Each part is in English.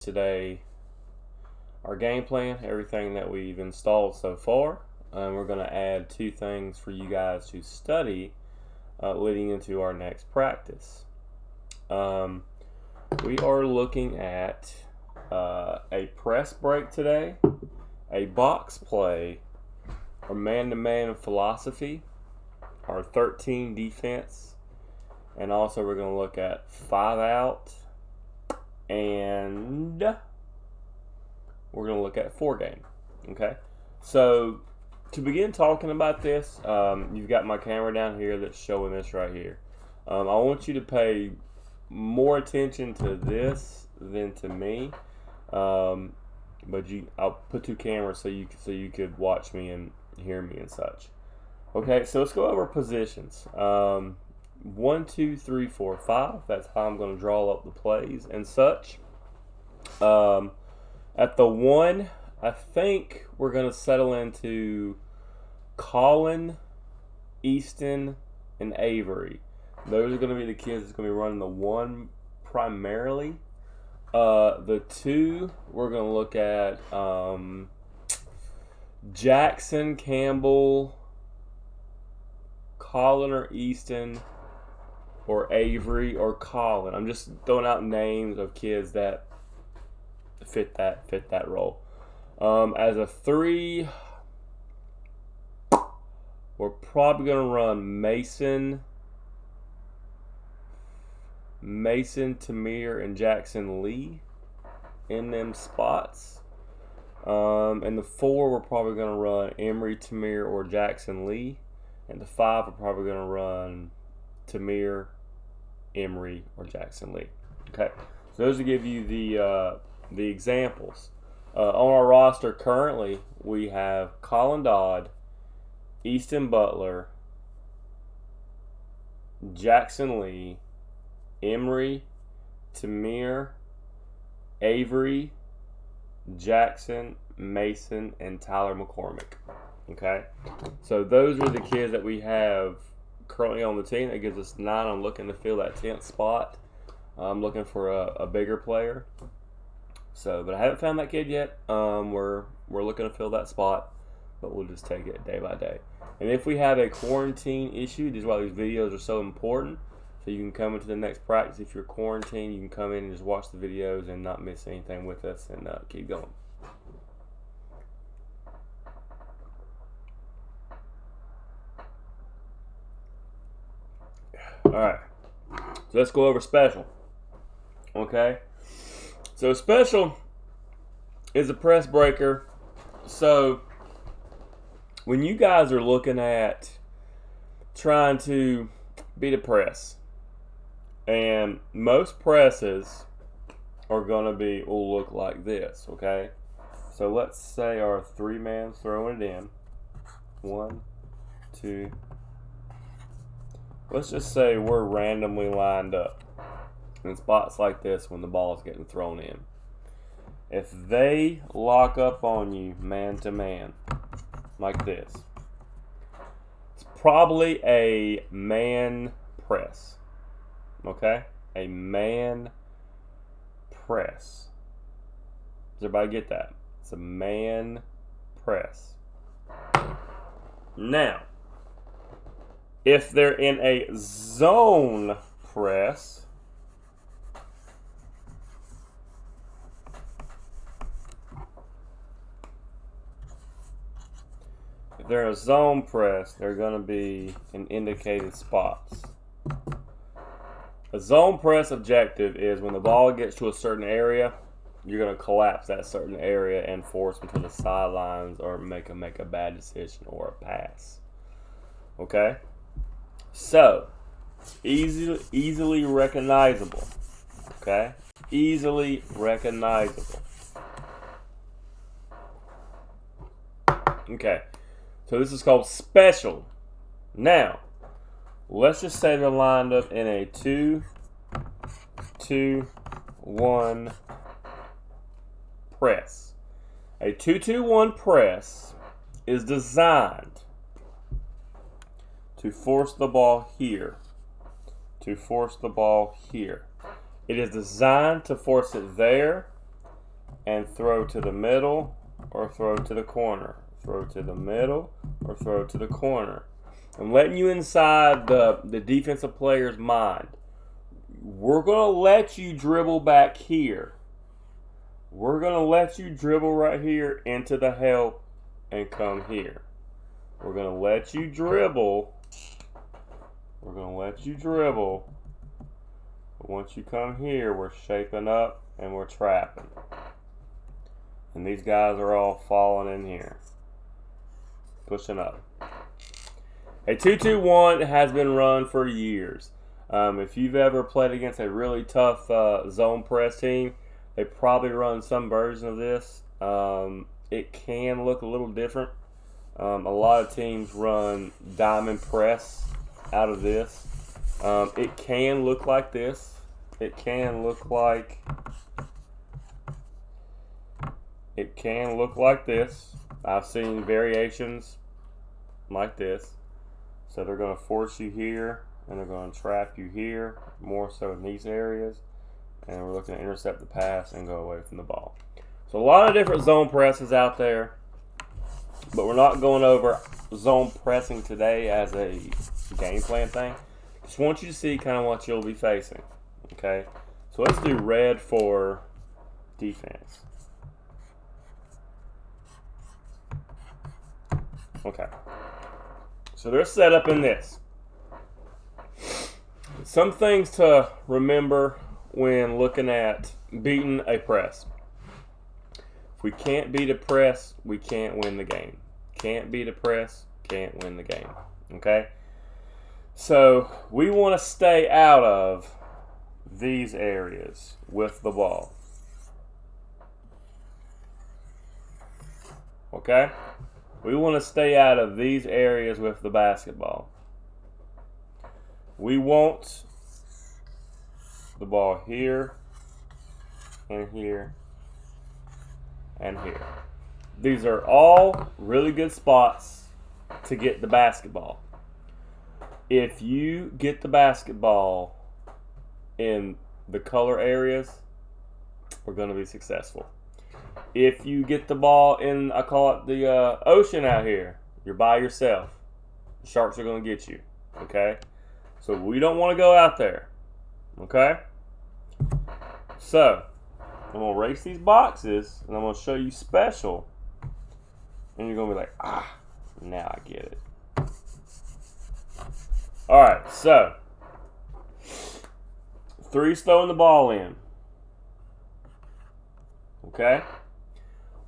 Today, our game plan, everything that we've installed so far. We're going to add two things for you guys to study leading into our next practice. We are looking at a press break today, a box play, our man-to-man philosophy, our 13 defense, and also we're going to look at 5 out, and we're going to look at 4 game. Okay, so to begin talking about this, you've got my camera down here that's showing this right here. I want you to pay more attention to this than to me, but I'll put 2 cameras so you could watch me and hear me and such. Okay, so let's go over positions. 1, 2, 3, 4, 5. That's how I'm going to draw up the plays and such. At the 1, I think we're going to settle into Colin, Easton, and Avery. Those are going to be the kids that's going to be running the 1 primarily. The 2, we're going to look at Jackson, Campbell, Colin or Easton, or Avery or Colin. I'm just throwing out names of kids that fit that role. As a 3, we're probably going to run Mason, Tamir, and Jackson Lee in them spots. And the 4, we're probably going to run Emery, Tamir, or Jackson Lee. And the 5, we're probably going to run Tamir, Emery, or Jackson Lee. Okay, so those will give you the examples. On our roster currently, we have Colin Dodd, Easton Butler, Jackson Lee, Emery, Tamir, Avery, Jackson, Mason, and Tyler McCormick. Okay, so those are the kids that we have currently on the team. That gives us 9. I'm looking to fill that 10th spot. I'm looking for a bigger player. So, but I haven't found that kid yet. We're looking to fill that spot, but we'll just take it day by day. And if we have a quarantine issue, this is why these videos are so important. So you can come into the next practice. If you're quarantined, you can come in and just watch the videos and not miss anything with us and keep going. Alright, so let's go over special. Okay, so special is a press breaker. So when you guys are looking at trying to beat a press, and most presses are going to will look like this. Okay, so let's say our 3-man's throwing it in. 1, 2. Let's just say we're randomly lined up in spots like this when the ball is getting thrown in. If they lock up on you man to man like this, it's probably a man press. Okay? A man press. Does everybody get that? It's a man press. Now, if they're in a zone press, they're going to be in indicated spots. A zone press objective is when the ball gets to a certain area, you're going to collapse that certain area and force them to the sidelines or make a bad decision or a pass. Okay? So, easily recognizable. Okay? Easily recognizable. Okay. So this is called special. Now, let's just say they're lined up in a 2-2-1 press. A 2-2-1 press is designed to force the ball here. To force the ball here. It is designed to force it there and throw to the middle or throw to the corner. Throw to the middle or throw to the corner. I'm letting you inside the defensive player's mind. We're going to let you dribble back here. We're going to let you dribble right here into the help and come here. We're going to let you dribble. We're going to let you dribble. But once you come here, we're shaping up and we're trapping. And these guys are all falling in here. Pushing up. A 2-2-1 has been run for years. If you've ever played against a really tough zone press team, they probably run some version of this. It can look a little different. A lot of teams run diamond press out of this. It can look like this. It can look like this. I've seen variations like this. So they're going to force you here, and they're going to trap you here, more so in these areas. And we're looking to intercept the pass and go away from the ball. So a lot of different zone presses out there, but we're not going over zone pressing today as a game plan thing. Just want you to see kind of what you'll be facing. Okay, so let's do red for defense. Okay. So they're set up in this. Some things to remember when looking at beating a press. If we can't beat a press, we can't win the game. Can't beat a press, can't win the game. Okay? So we want to stay out of these areas with the ball. Okay? We want to stay out of these areas with the basketball. We want the ball here and here and here. These are all really good spots to get the basketball. If you get the basketball in the color areas, we're going to be successful. If you get the ball in, I call it the ocean out here, you're by yourself. The sharks are going to get you, okay? So we don't want to go out there, okay? So I'm going to erase these boxes, and I'm going to show you special. And you're going to be like, ah, now I get it. All right, so 3's throwing the ball in, okay?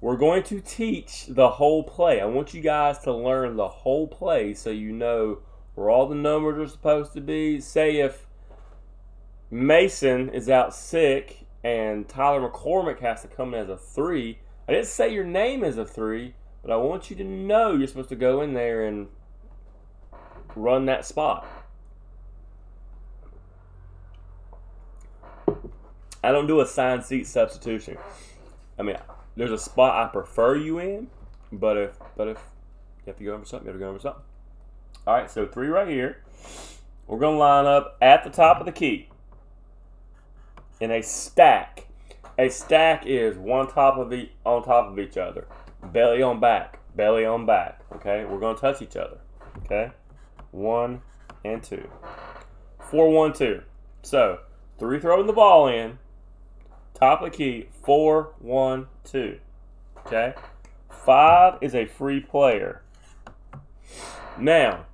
We're going to teach the whole play. I want you guys to learn the whole play so you know where all the numbers are supposed to be. Say if Mason is out sick and Tyler McCormick has to come in as a 3. I didn't say your name is a 3, but I want you to know you're supposed to go in there and run that spot. I don't do assigned seat substitution. I mean, there's a spot I prefer you in, but if you have to go over something, you have to go over something. All right, so 3 right here. We're going to line up at the top of the key in a stack. A stack is on top of each other, belly on back, belly on back. Okay, we're going to touch each other. Okay, 1 and 2, 4, 1, 2. So 3 throwing the ball in. Top of the key, 4, 1, 2. Okay? 5 is a free player. Now,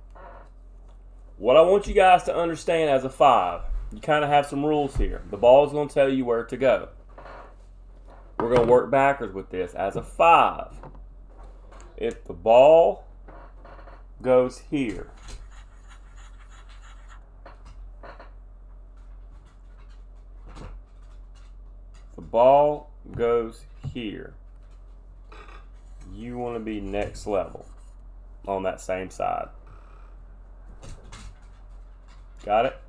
what I want you guys to understand as a 5, you kind of have some rules here. The ball is going to tell you where to go. We're going to work backwards with this. As a 5, if the ball goes here, the ball goes here, you want to be next level on that same side. Got it?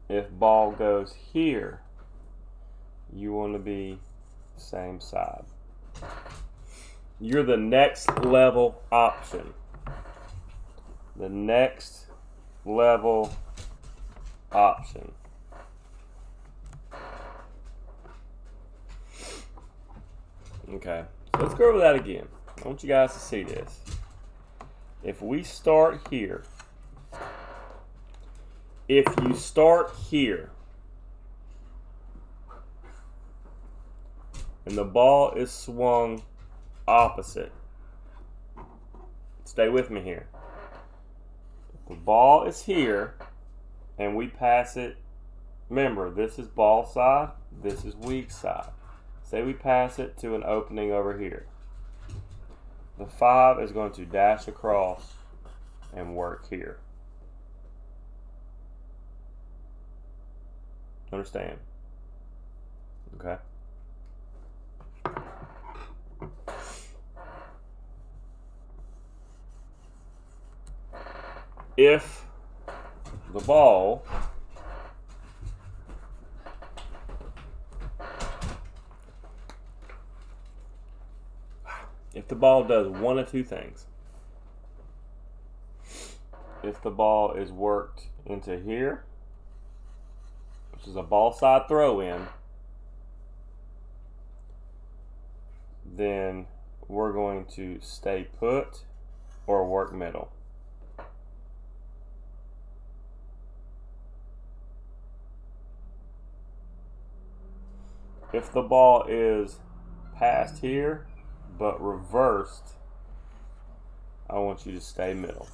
If ball goes here, you want to be same side. You're the next level option. the next level option. Okay, so let's go over that again. I want you guys to see this. If we start here, if you start here and the ball is swung opposite, stay with me here. If the ball is here and we pass it, remember this is ball side, this is weak side. Say we pass it to an opening over here. The 5 is going to dash across and work here. Understand? Okay. If the ball does one of two things. If the ball is worked into here, which is a ball side throw in, then we're going to stay put or work middle. If the ball is passed here but reversed, I want you to stay middle.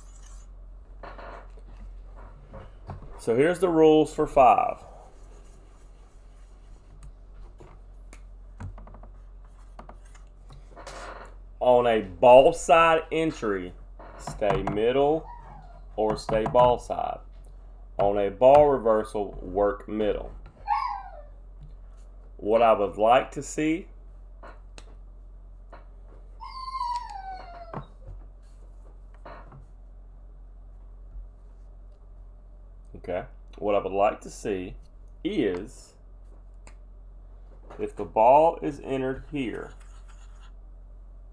So here's the rules for 5. On a ball side entry, stay middle or stay ball side. On a ball reversal, work middle. What I would like to see is if the ball is entered here,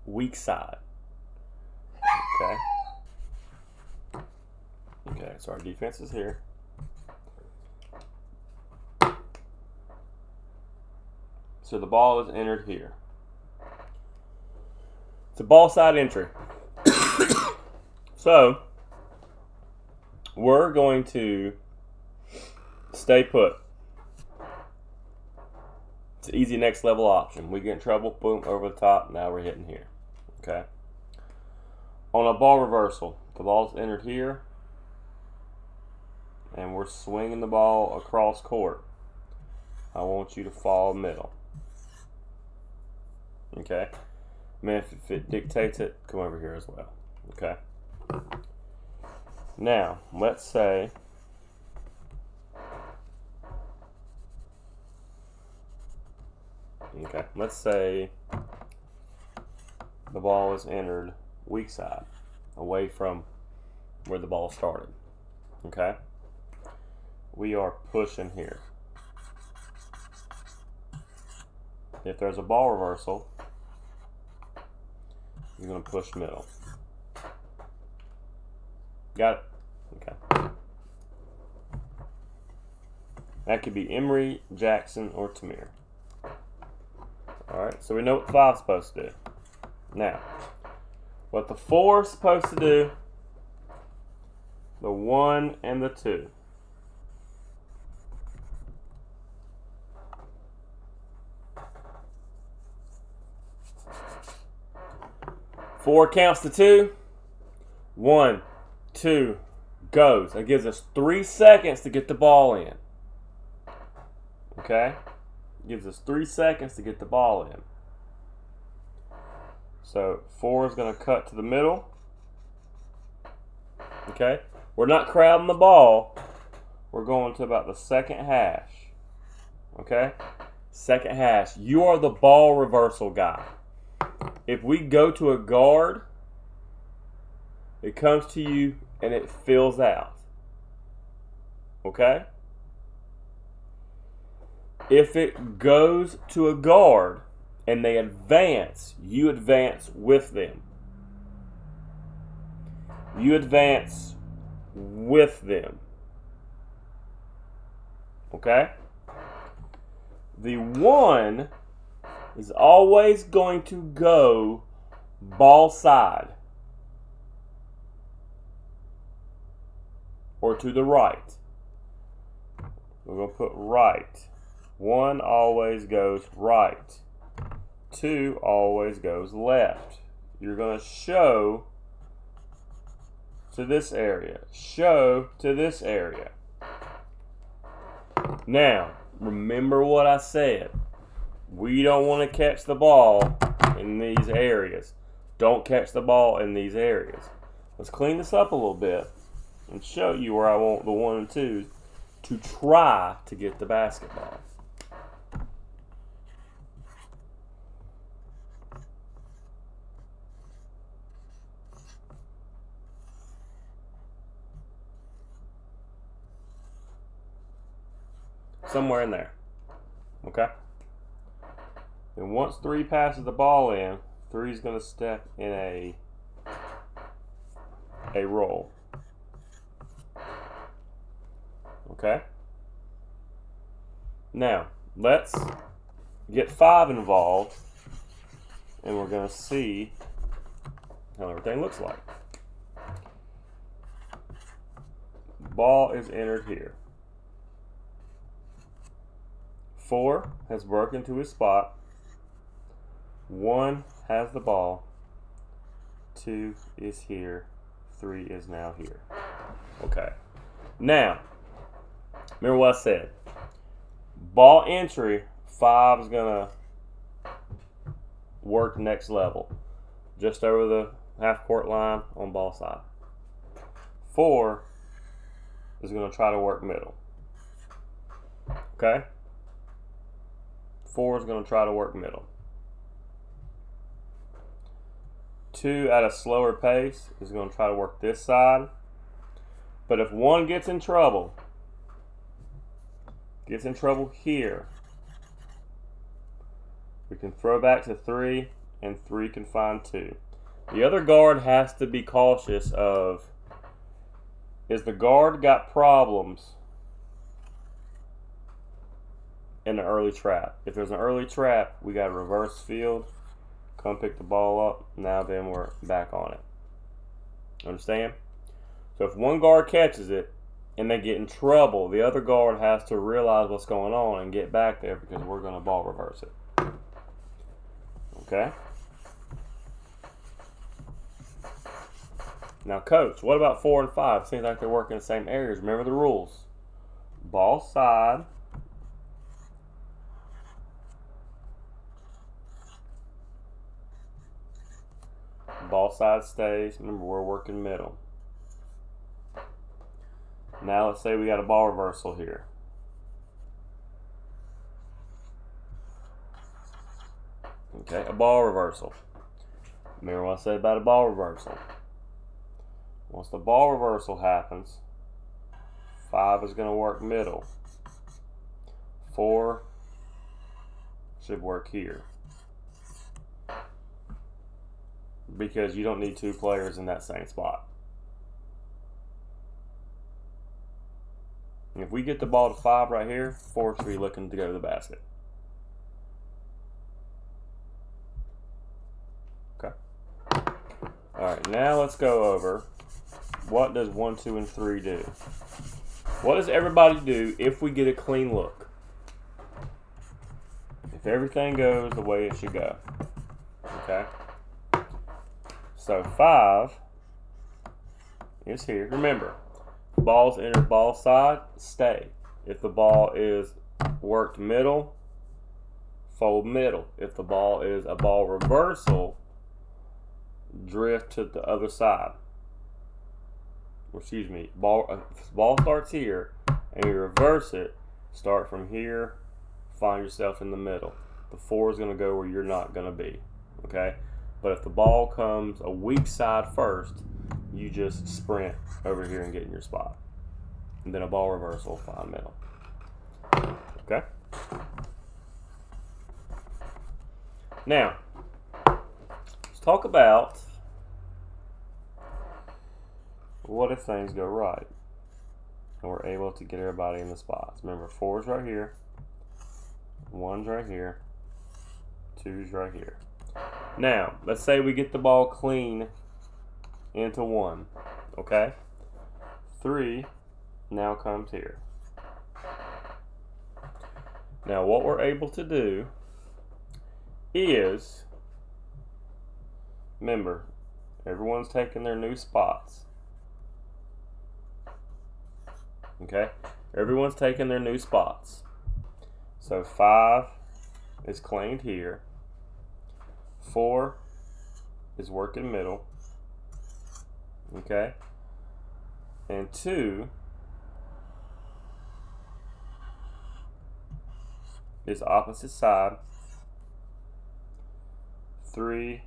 weak side. Okay, so our defense is here. So the ball is entered here. It's a ball side entry. So we're going to stay put. It's an easy next level option. We get in trouble, boom, over the top. Now we're hitting here. Okay. On a ball reversal, the ball's entered here, and we're swinging the ball across court. I want you to fall middle. Okay. Man, if it dictates it, come over here as well. Okay. Now, let's say the ball is entered weak side, away from where the ball started. Okay? We are pushing here. If there's a ball reversal, you're going to push middle. Got it? Okay. That could be Emery, Jackson, or Tamir. Alright, so we know what the 5 is supposed to do. Now, what the 4 is supposed to do, the 1 and the 2. Four counts to 2. 1, 2, goes. That gives us 3 seconds to get the ball in. Okay? Gives us 3 seconds to get the ball in. So 4 is going to cut to the middle. Okay? We're not crowding the ball. We're going to about the second hash. Okay? Second hash. You are the ball reversal guy. If we go to a guard, it comes to you and it fills out. Okay? If it goes to a guard and they advance, you advance with them. You advance with them. Okay? The 1 is always going to go ball side or to the right. We're going to put right. 1 always goes right. 2 always goes left. You're going to show to this area. Show to this area. Now, remember what I said. We don't want to catch the ball in these areas. Don't catch the ball in these areas. Let's clean this up a little bit and show you where I want the 1 and 2s to try to get the basketball. Somewhere in there. Okay? And once 3 passes the ball in, 3 is going to step in a roll. Okay? Now, let's get 5 involved, and we're going to see how everything looks like. Ball is entered here. 4 has worked into his spot. 1 has the ball. 2 is here. 3 is now here. Okay. Now, remember what I said. Ball entry, 5 is going to work next level. Just over the half court line on ball side. 4 is going to try to work middle. Okay? 4 is going to try to work middle. 2 at a slower pace is going to try to work this side. But if 1 gets in trouble here, we can throw back to 3, and 3 can find 2. The other guard has to be cautious of, is the guard got problems in the early trap? If there's an early trap, we got to reverse field, come pick the ball up. Now then we're back on it. Understand? So if 1 guard catches it and they get in trouble, the other guard has to realize what's going on and get back there, because we're going to ball reverse it. Okay? Now, coach, what about 4 and 5? Seems like they're working the same areas. Remember the rules. Ball side. Ball side stays. Remember, we're working middle. Now let's say we got a ball reversal here. Okay, a ball reversal. Remember what I said about a ball reversal. Once the ball reversal happens, 5 is going to work middle. 4 should work here, because you don't need 2 players in that same spot. And if we get the ball to 5 right here, 4 should be looking to go to the basket. Okay. Alright, now let's go over, what does 1, 2, and 3 do? What does everybody do if we get a clean look? If everything goes the way it should go. Okay? So 5 is here. Remember, ball's entered ball side, stay. If the ball is worked middle, fold middle. If the ball is a ball reversal, drift to the other side. Excuse me, ball starts here and you reverse it, start from here, find yourself in the middle. The 4 is going to go where you're not going to be. Okay? But if the ball comes a weak side first, you just sprint over here and get in your spot. And then a ball reversal, find middle. Okay? Now, let's talk about What if things go right and we're able to get everybody in the spots? Remember, 4's right here, 1's right here, 2's right here. Now, let's say we get the ball clean into 1, okay? 3 now comes here. Now, what we're able to do is, remember, everyone's taking their new spots. Okay? Everyone's taking their new spots. So 5 is claimed here. 4 is working middle. Okay? And 2 is opposite side. 3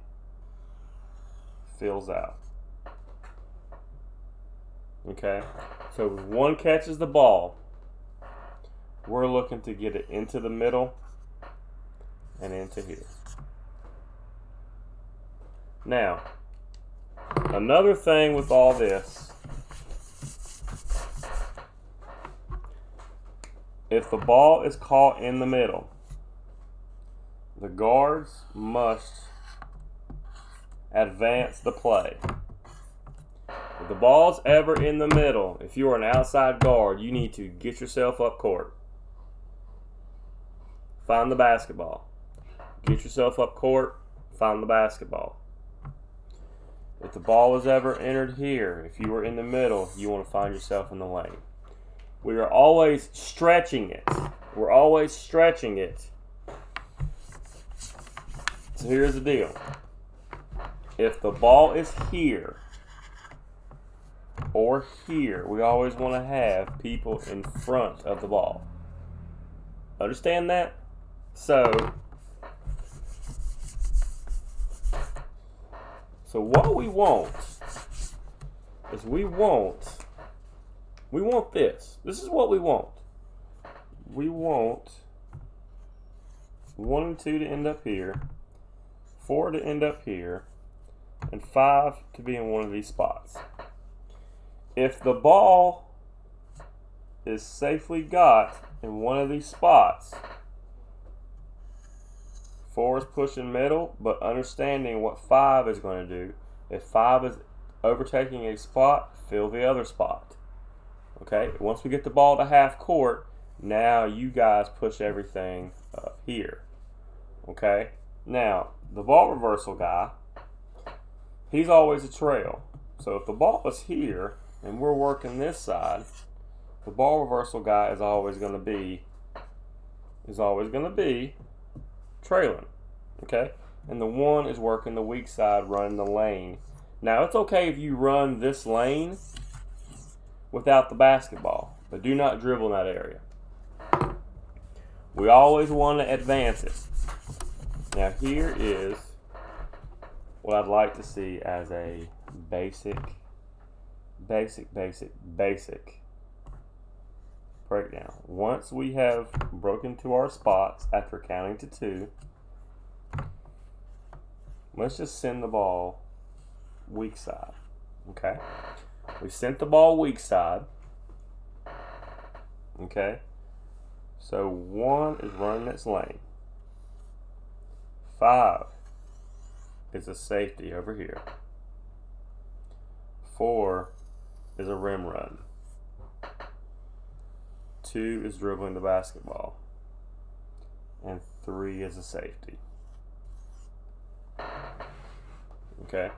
fills out. Okay? So if 1 catches the ball, we're looking to get it into the middle and into here. Now, another thing with all this, if the ball is caught in the middle, the guards must advance the play. If the ball's ever in the middle, if you are an outside guard, you need to get yourself up court. Find the basketball. Get yourself up court, find the basketball. If the ball is ever entered here, if you are in the middle, you want to find yourself in the lane. We are always stretching it. We're always stretching it. So here's the deal. If the ball is here or here, we always want to have people in front of the ball. Understand that? So what we want is we want this. This is what we want. We want 1 and 2 to end up here, 4 to end up here, and 5 to be in one of these spots. If the ball is safely got in one of these spots, 4 is pushing middle, but understanding what 5 is going to do. If 5 is overtaking a spot, fill the other spot. Okay, once we get the ball to half court, now you guys push everything up here. Okay, now the ball reversal guy, he's always a trail. So if the ball is here and we're working this side, the ball reversal guy is always going to be trailing. Okay, and the 1 is working the weak side, running the lane. Now it's okay if you run this lane without the basketball, but do not dribble in that area. We always want to advance it. Now here is what I'd like to see as a basic breakdown. Once we have broken to our spots after counting to 2, let's just send the ball weak side. Okay? We sent the ball weak side. Okay? So 1 is running its lane. 5 is a safety over here. 4 is a rim run. 2 is dribbling the basketball. And 3 is a safety. Okay?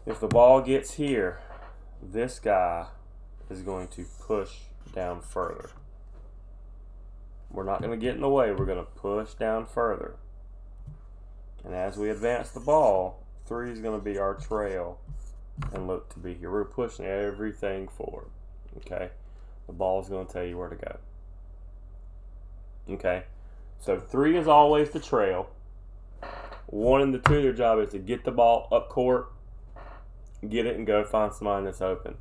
If the ball gets here, this guy is going to push down further. We're not going to get in the way. We're going to push down further. And as we advance the ball, 3 is going to be our trail and look to be here. We're pushing everything forward. Okay? The ball is going to tell you where to go. Okay? So 3 is always the trail. 1 and the 2, their job is to get the ball up court, get it, and go find somebody that's open.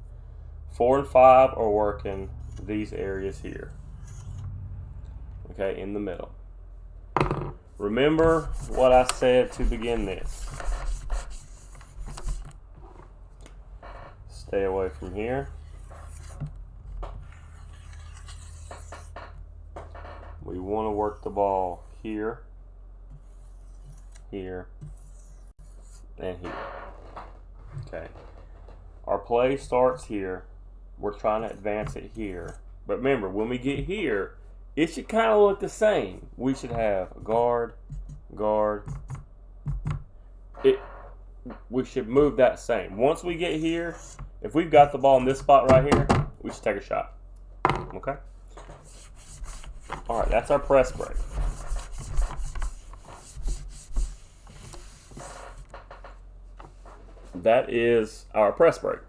4 and 5 are working these areas here. Okay, in the middle. Remember what I said to begin this. Stay away from here. We want to work the ball here, here, and here. Okay. Our play starts here. We're trying to advance it here. But remember, when we get here, it should kind of look the same. We should have guard, guard. We should move that same. Once we get here, if we've got the ball in this spot right here, we should take a shot. Okay? All right, that's our press break. That is our press break.